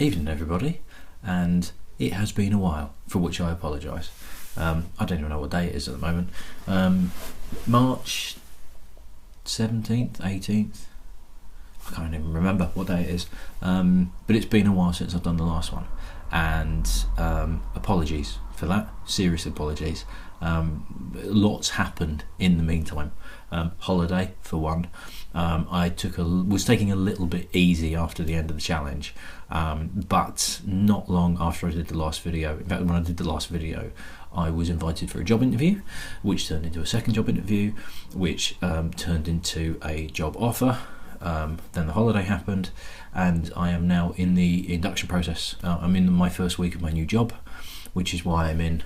Evening everybody, and it has been a while, for which I apologise. I don't even know what day it is at the moment. March 17th, 18th, I can't even remember what day it is, but it's been a while since I've done the last one, and apologies for that, serious apologies. Lots happened in the meantime. Holiday for one. I was taking a little bit easy after the end of the challenge, but not long after I did the last video. In fact, when I did the last video, I was invited for a job interview, which turned into a second job interview, which turned into a job offer. Then the holiday happened, and I am now in the induction process. I'm in my first week of my new job, which is why I'm in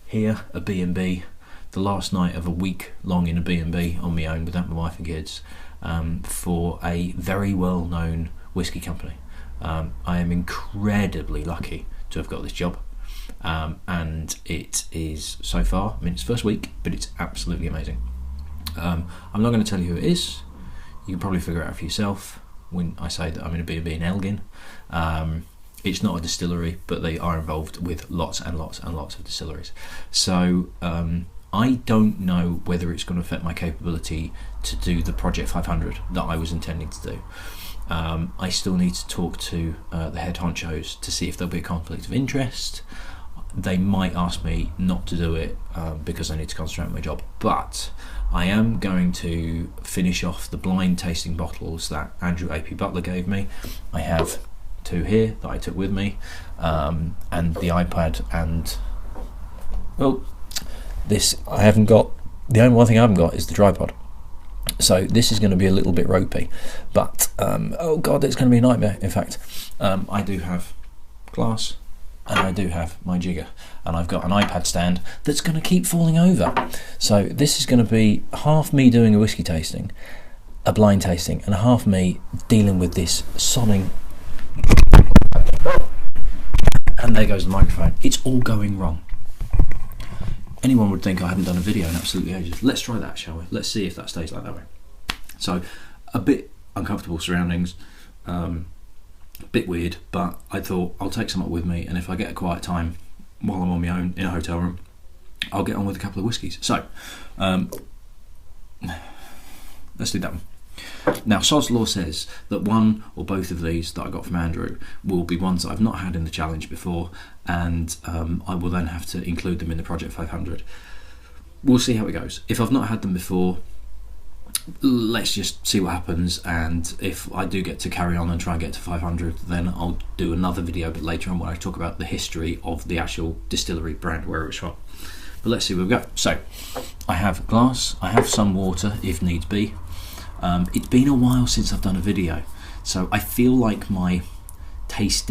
here, a B&B, the last night of a week long in a B&B on my own without my wife and kids, for a very well-known whiskey company. I am incredibly lucky to have got this job, and it is so far, it's first week, but it's absolutely amazing. I'm not going to tell you who it is. You can probably figure it out for yourself when I say that I'm in a B&B in Elgin. It's not a distillery, but they are involved with lots and lots and lots of distilleries. So I don't know whether it's going to affect my capability to do the Project 500 that I was intending to do. I still need to talk to the head honchos to see if there'll be a conflict of interest. They might ask me not to do it because I need to concentrate on my job, but I am going to finish off the blind tasting bottles that Andrew A.P. Butler gave me. I have 2 here that I took with me, and the iPad, and this I haven't got. The only one thing I haven't got is the tripod, so this is going to be a little bit ropey, but oh god, it's going to be a nightmare. In fact, I do have glass and I do have my jigger, and I've got an iPad stand that's going to keep falling over. So this is going to be half me doing a whiskey tasting, a blind tasting, and half me dealing with this sodding. And there goes the microphone. It's all going wrong. Anyone would think I hadn't done a video in absolutely ages. Let's try that, shall we? Let's see if that stays like that way. So, a bit uncomfortable surroundings, a bit weird, but I thought I'll take something with me, and if I get a quiet time while I'm on my own in a hotel room, I'll get on with a couple of whiskies. So, let's do that one. Now, Sod's Law says that one or both of these that I got from Andrew will be ones that I've not had in the challenge before, and I will then have to include them in the Project 500. We'll see how it goes. If I've not had them before, let's just see what happens, and if I do get to carry on and try and get to 500, then I'll do another video a bit later on where I talk about the history of the actual distillery brand, where it was from. But let's see where we go. So, I have glass, I have some water if needs be. It's been a while since I've done a video, so I feel like my taste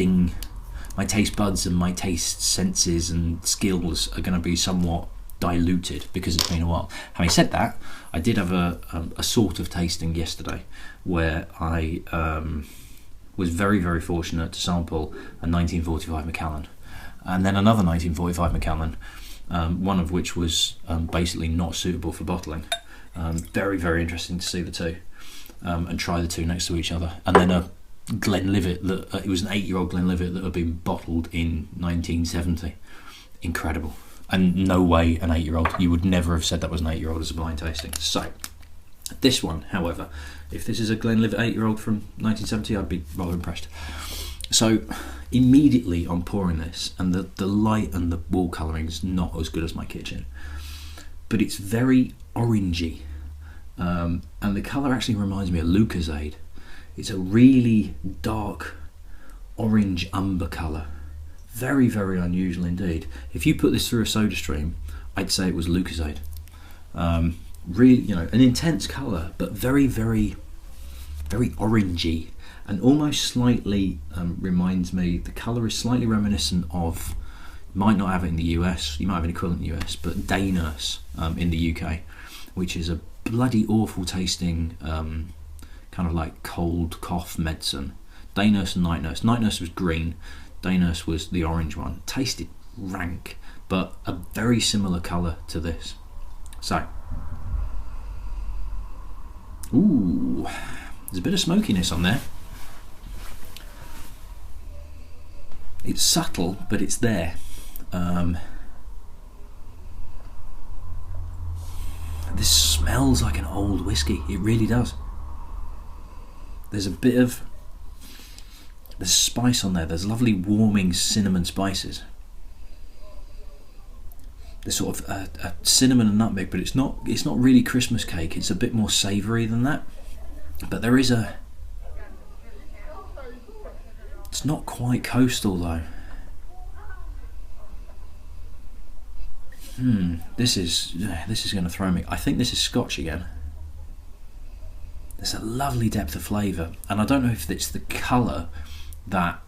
buds and my taste senses and skills are going to be somewhat diluted because it's been a while. Having said that, I did have a sort of tasting yesterday where I was very, very fortunate to sample a 1945 Macallan, and then another 1945 Macallan, one of which was basically not suitable for bottling. Very, very interesting to see the two and try the two next to each other. And then a Glenlivet, it was an 8-year-old Glenlivet that had been bottled in 1970. Incredible. And no way an 8-year-old. You would never have said that was an 8-year-old as a blind tasting. So, this one, however, if this is a Glenlivet 8-year-old from 1970, I'd be rather impressed. So, immediately I'm pouring this, and the light and the wall colouring is not as good as my kitchen. But it's very orangey, and the colour actually reminds me of Lucozade. It's a really dark orange umber colour, very, very unusual indeed. If you put this through a soda stream, I'd say it was Lucozade. Really, an intense colour, but very, very, very orangey, and almost slightly reminds me. The colour is slightly reminiscent of. Might not have it in the US, you might have an equivalent in the US, but Day Nurse in the UK, which is a bloody awful tasting kind of like cold cough medicine. Day Nurse and Night Nurse. Night Nurse was green, Day Nurse was the orange one. Tasted rank, but a very similar colour to this. So, ooh, there's a bit of smokiness on there. It's subtle, but it's there. This smells like an old whiskey. It really does. There's a bit of there's spice on there. There's lovely warming cinnamon spices. There's sort of a cinnamon and nutmeg, but it's not really Christmas cake. It's a bit more savoury than that. But there is it's not quite coastal though. This is going to throw me. I think this is Scotch again. There's a lovely depth of flavour, and I don't know if it's the colour that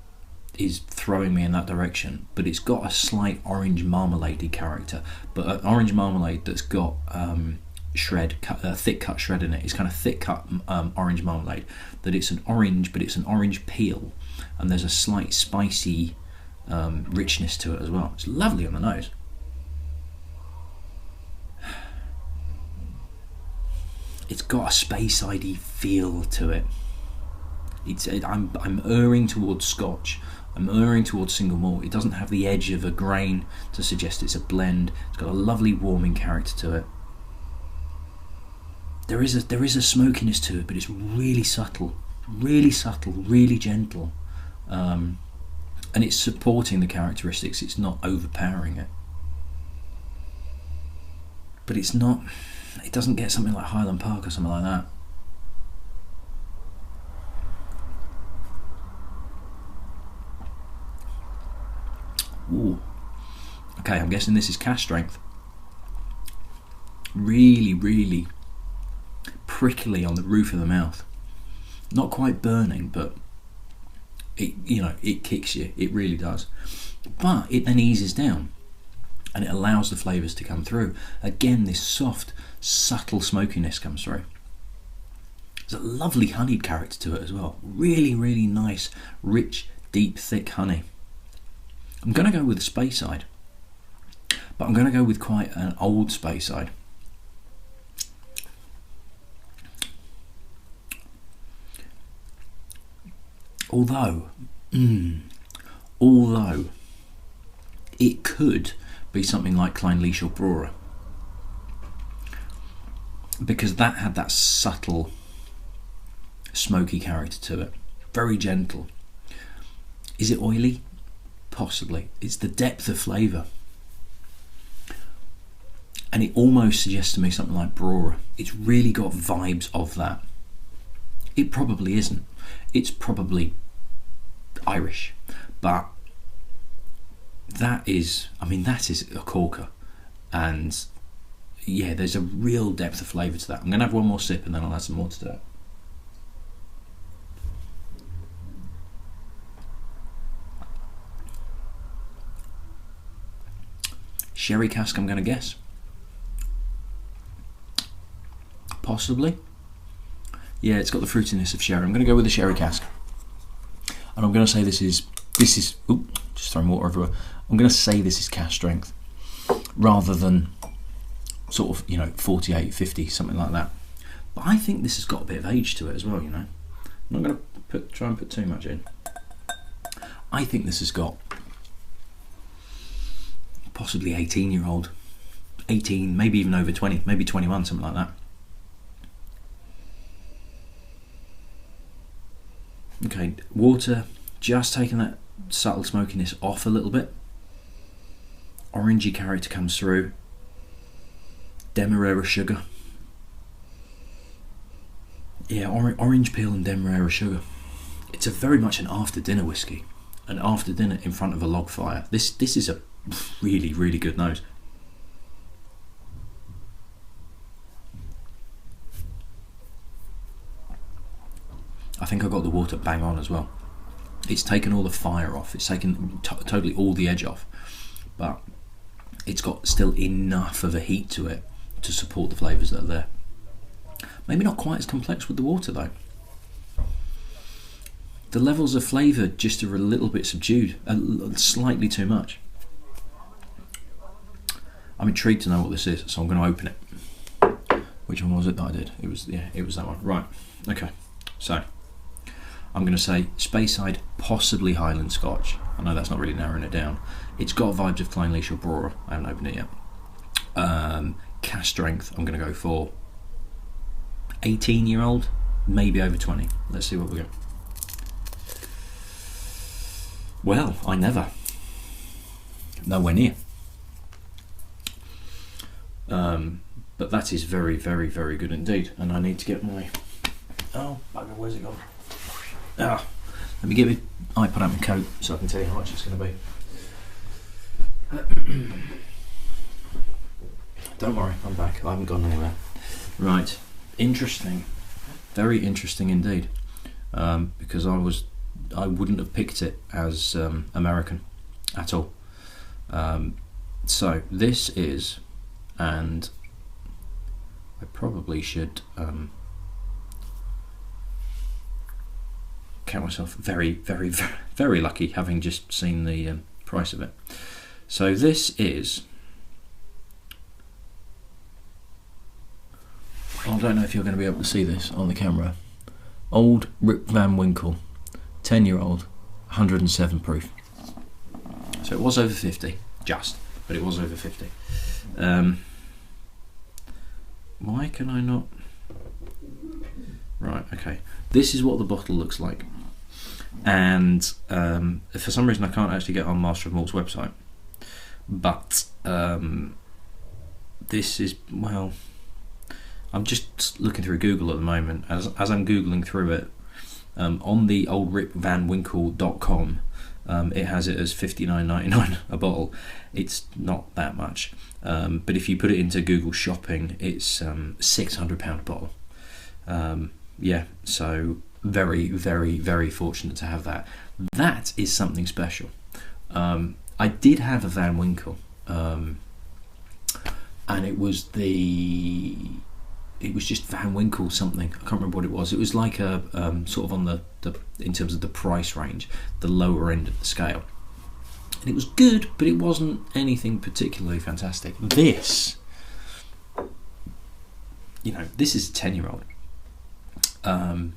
is throwing me in that direction, but it's got a slight orange marmalade character, but an orange marmalade that's got thick cut shred in it. It's kind of thick cut orange marmalade. That it's an orange, but it's an orange peel, and there's a slight spicy richness to it as well. It's lovely on the nose. It's got a Speyside-y feel to it. I'm erring towards Scotch. I'm erring towards single malt. It doesn't have the edge of a grain to suggest it's a blend. It's got a lovely warming character to it. There is a smokiness to it, but it's really subtle, really gentle, and it's supporting the characteristics. It's not overpowering it, but it's not. It doesn't get something like Highland Park or something like that. Ooh. Okay, I'm guessing this is cask strength. Really prickly on the roof of the mouth. Not quite burning, but it kicks you. It really does. But it then eases down, and it allows the flavours to come through. Again, this soft, subtle smokiness comes through. There's a lovely honeyed character to it as well. Really nice, rich, deep, thick honey. I'm going to go with the Speyside, but I'm going to go with quite an old Speyside. Although it could be something like Clynelish or Brora, because that had that subtle smoky character to it, very gentle. Is it oily? Possibly. It's the depth of flavour, and it almost suggests to me something like Brora. It's really got vibes of that. It probably isn't. It's probably Irish, but that is a corker, and yeah, there's a real depth of flavour to that. I'm going to have one more sip and then I'll add some more to it. Sherry cask, I'm going to guess. Possibly. Yeah, it's got the fruitiness of sherry. I'm going to go with the sherry cask, and I'm going to say this is. Oop, just throwing water everywhere. I'm going to say this is cask strength, rather than sort of 48, 50, something like that. But I think this has got a bit of age to it as well. I'm not going to try and put too much in. I think this has got possibly 18-year-old, 18, maybe even over 20, maybe 21, something like that. Okay, water, just taking that subtle smokiness off a little bit. Orangey character comes through. Demerara sugar. Yeah, orange peel and Demerara sugar. It's very much an after dinner whiskey. An after dinner in front of a log fire. This is a really good nose. I think I got the water bang on as well. It's taken all the fire off. It's taken totally all the edge off, but it's got still enough of a heat to it to support the flavours that are there. Maybe not quite as complex with the water though. The levels of flavour just are a little bit subdued, slightly too much. I'm intrigued to know what this is, so I'm going to open it. Which one was it that I did? It was that one. Right. Okay. So I'm going to say Speyside, possibly Highland Scotch. I know that's not really narrowing it down. It's got vibes of Clynelish or Brora. I haven't opened it yet. Cask strength, I'm going to go for 18-year-old, maybe over 20. Let's see what we get. Well, I never. Nowhere near. But that is very, very, very good indeed. And I need to get my... Oh, bugger, where's it gone? Let me get my iPad out my coat so I can tell you how much it's going to be. Don't worry, I'm back. I haven't gone anywhere. Right, interesting. Very interesting indeed. Because I wouldn't have picked it as American at all. So this is, and I probably should count myself very, very, very, very lucky having just seen the price of it. So this is, I don't know if you're going to be able to see this on the camera, Old Rip Van Winkle, 10-year-old, 107 proof. So it was over 50, but it was over 50. Why can I not? Right, okay. This is what the bottle looks like. And for some reason I can't actually get on Master of Malt's website. But this is, well, I'm just looking through Google at the moment. As I'm Googling through it, on the oldripvanwinkle.com, it has it as $59.99 a bottle. It's not that much, but if you put it into Google Shopping, it's £600 a bottle. Yeah, so very, very, very fortunate to have that. That is something special. I did have a Van Winkle, and it was just Van Winkle something. I can't remember what it was. It was like a sort of on the in terms of the price range, the lower end of the scale. And it was good, but it wasn't anything particularly fantastic. This, this is a 10-year-old. And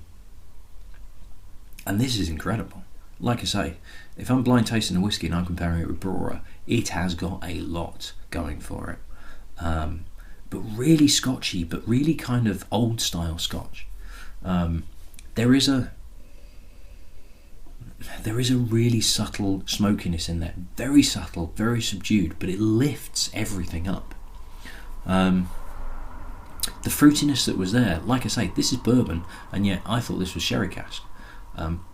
this is incredible. Like I say, if I'm blind tasting a whiskey and I'm comparing it with Brora, it has got a lot going for it. But really scotchy, but really kind of old style Scotch. There is a really subtle smokiness in there, very subtle, very subdued, but it lifts everything up. The fruitiness that was there, like I say, this is bourbon, and yet I thought this was sherry cask,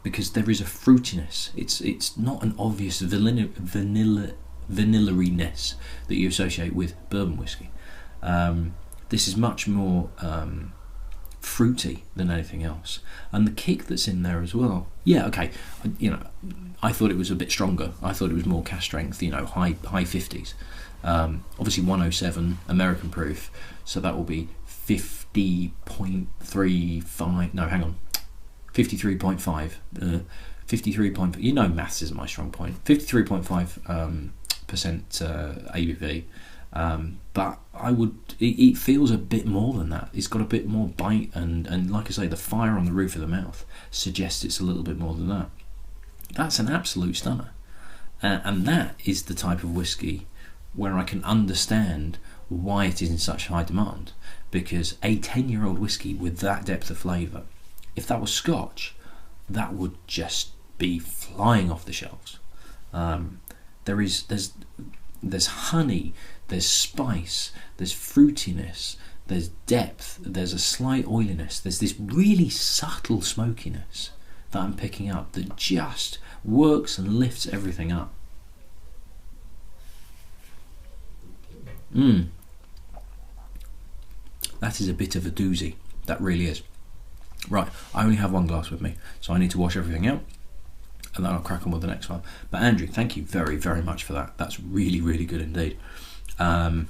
because there is a fruitiness. It's not an obvious vanillariness that you associate with bourbon whiskey. This is much more fruity than anything else, and the kick that's in there as well. Yeah, okay. I thought it was a bit stronger. I thought it was more cask strength. High 50s. Obviously 107 American proof, so that will be 50.35. No, hang on. 53.5. 53. Maths isn't my strong point. 53.5 percent ABV. But it feels a bit more than that. It's got a bit more bite, and like I say, the fire on the roof of the mouth suggests it's a little bit more than that. That's an absolute stunner, and that is the type of whiskey where I can understand why it is in such high demand, because a 10-year-old whiskey with that depth of flavour, if that was Scotch, that would just be flying off the shelves. There's honey, there's spice, there's fruitiness, there's depth, there's a slight oiliness, there's this really subtle smokiness that I'm picking up that just works and lifts everything up. That is a bit of a doozy. That really is. Right, I only have one glass with me, so I need to wash everything out, and then I'll crack on with the next one. But Andrew, thank you very, very much for that. That's really, really good indeed. And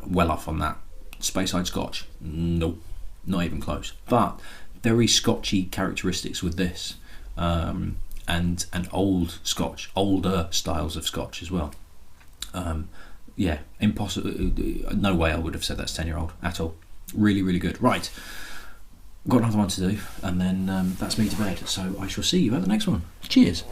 well off on that. Speyside Scotch? Nope, not even close. But very Scotchy characteristics with this, and old Scotch, older styles of Scotch as well. Yeah, impossible. No way I would have said that's 10-year-old at all. Really, really good. Right, got another one to do, and then that's me to bed. So I shall see you at the next one. Cheers.